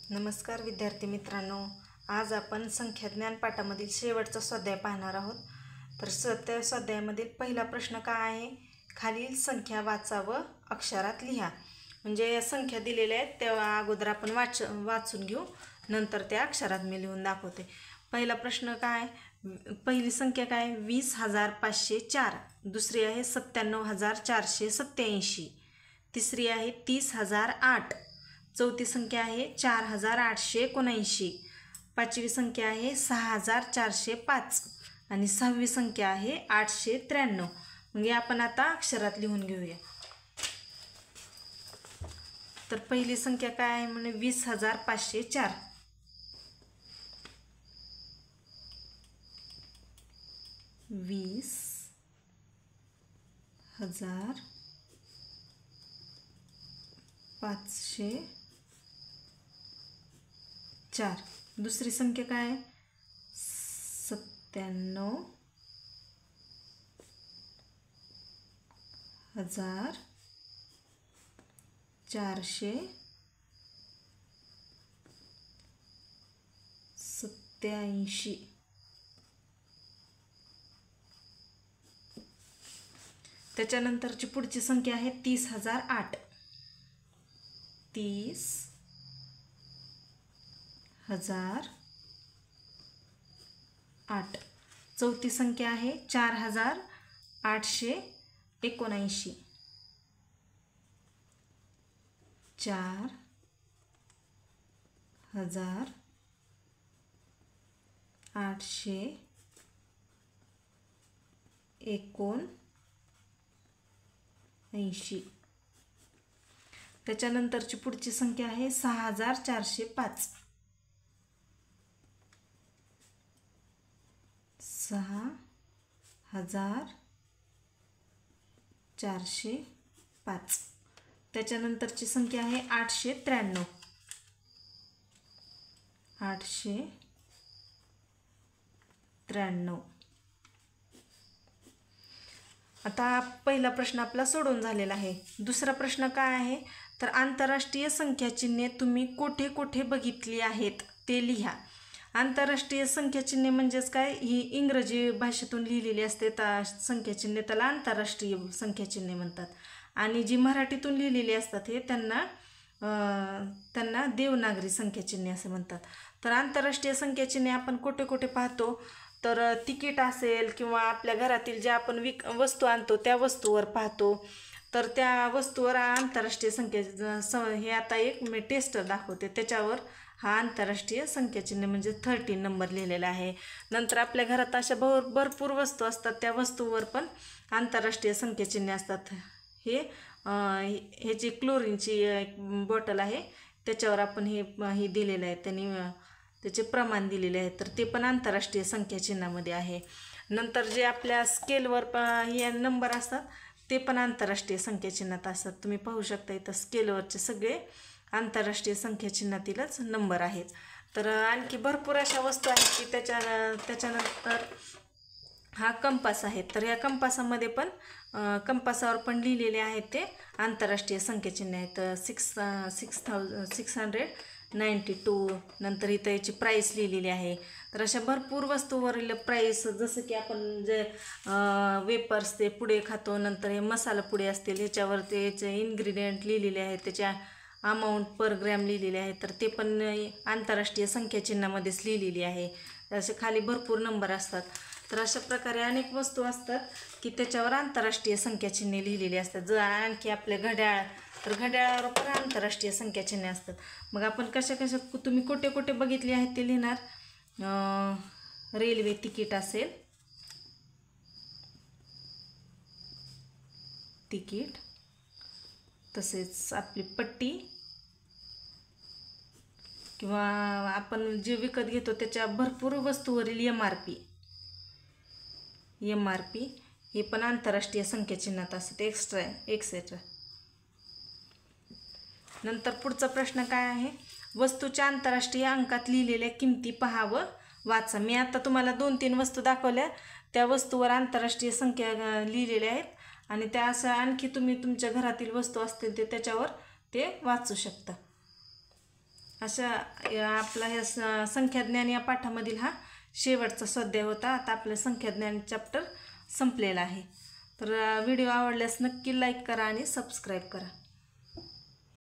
नमस्कार विद्यार्थी मित्रांनो, आज आपण संख्याज्ञान पाठामधील शेवटचा स्वाध्याय पाहणार आहोत। तर त्या स्वाध्यायामधील पहिला प्रश्न काय आहे, खालील संख्या वाचा व अक्षरात लिहा। म्हणजे संख्या दिलेल्या आहेत त्या अगोदर आपण वाचून घेऊ, नंतर त्या अक्षरात मी लिहून दाखवते। पहिला प्रश्न काय, पहिली संख्या काय 20,504, दुसरी आहे 97,487, तिसरी आहे 30,008, चौथी संख्या आहे 4,879, पाचवी संख्या आहे 6,405 आणि सहावी संख्या आहे 893। म्हणजे आपण आता अक्षरात लिहून घेऊया। तर पहिली संख्या काय आहे म्हणजे 20,504, 20,504। दुसरी संख्या काय 97,487। त्याच्यानंतरची पुढची संख्या आहे 30,008, 30,008। चौथी संख्या आहे 4,879, 4,879। त्याच्यानंतरची पुढची संख्या आहे 6,405, 6,405। त्याच्यानंतरची संख्या आहे 893, 893। आता पहिला प्रश्न आपला सोडून झालेला आहे। दुसरा प्रश्न काय आहे, तर आंतरराष्ट्रीय संख्या चिन्हे तुम्ही कोठे कोठे बघितली आहेत ते लिहा। आंतरराष्ट्रीय संख्या चिन्हे म्हणजेच काय, ही इंग्रजी भाषेतून लिहिलेली असते संख्या चिन्हे, त्याला आंतरराष्ट्रीय संख्या चिन्हे म्हणतात। आणि जी मराठीतून लिहिलेली असतात हे त्यांना देवनागरी संख्या चिन्हे असे म्हणतात। तर आंतरराष्ट्रीय संख्या चिन्हे आपण कुठे कुठे पाहतो, तर तिकीट असेल किंवा आपल्या घरातील ज्या आपण वस्तू आणतो त्या वस्तूवर पाहतो। तर त्या वस्तूवर आंतरराष्ट्रीय संख्या हे आता एक मी टेस्ट दाखवते, त्याच्यावर हा आंतरराष्ट्रीय संख्या चिन्ह म्हणजे 13 नंबर लिहिलेला आहे। नंतर आपल्या घरात अशा भरपूर वस्तू असतात, त्या वस्तूवर पण आंतरराष्ट्रीय संख्या चिन्हे असतात। हे जी क्लोरीनची बॉटल आहे त्याच्यावर आपण हे दिलेलं आहे, त्यांनी त्याचे प्रमाण दिलेले आहे, तर ते पण आंतरराष्ट्रीय संख्या चिन्हामध्ये आहे। नंतर जे आपल्या स्केलवर हे नंबर असतात ते पण आंतरराष्ट्रीय संख्या चिन्हात असतात। तुम्ही पाहू शकता इथं स्केलवरचे सगळे आंतरराष्ट्रीय संख्या चिन्हातीलच नंबर आहेत। तर आणखी भरपूर अशा वस्तू आहेत की त्याच्यानंतर हा कंपास आहे, तर या कंपासामध्ये पण कंपासावर पण लिहिलेले आहेत ते आंतरराष्ट्रीय संख्या चिन्ह आहेत। 6,692। नंतर इथं याची प्राईस लिहिलेली आहे। तर अशा भरपूर वस्तूवरील प्राईस, जसं की आपण जे वेपर्स ते पुढे खातो, नंतर हे मसाला पुढे असतील ह्याच्यावर त्याचे इन्ग्रेडियंट लिहिलेले आहेत, त्याच्या अमाऊंट पर ग्रॅम लिहिलेले आहे, तर ते पण आंतरराष्ट्रीय संख्या चिन्हामध्येच लिहिलेली आहे। असे खाली भरपूर नंबर असतात। तर अशा प्रकारे अनेक वस्तू असतात की त्याच्यावर आंतरराष्ट्रीय संख्या चिन्हे लिहिलेली असतात। जर आणखी आपले घड्याळ, तर घड्याळावर पण आंतरराष्ट्रीय संख्या चिन्हे असतात। मग आपण कशा तुम्ही कुठे कुठे बघितली आहेत ते लिहिणार। रेल्वे तिकीट असेल, तिकीट, तसेच आपली पट्टी किंवा आपण जे विकत घेतो त्याच्या भरपूर वस्तूवरील MRP हे पण आंतरराष्ट्रीय संख्या चिन्हात असतात, एक्सेट्रा। नंतर पुढचा प्रश्न काय आहे, वस्तूच्या आंतरराष्ट्रीय अंकात लिहिलेल्या किमती पहा व वाचा। मी आता तुम्हाला 2-3 वस्तू दाखवल्या, त्या वस्तूवर आंतरराष्ट्रीय संख्या लिहिलेल्या आहेत आणि त्या असं आणखी तुम्ही तुमच्या घरातील वस्तू असतील ते त्याच्यावर ते वाचू शकता। अशा आपला ह्या संख्याज्ञान या पाठामधील हा शेवटचा स्वाध्याय होता. आता आपलं संख्याज्ञान चॅप्टर संपलेला आहे. तर व्हिडिओ आवडल्यास नक्की लाईक करा आणि सबस्क्राईब करा.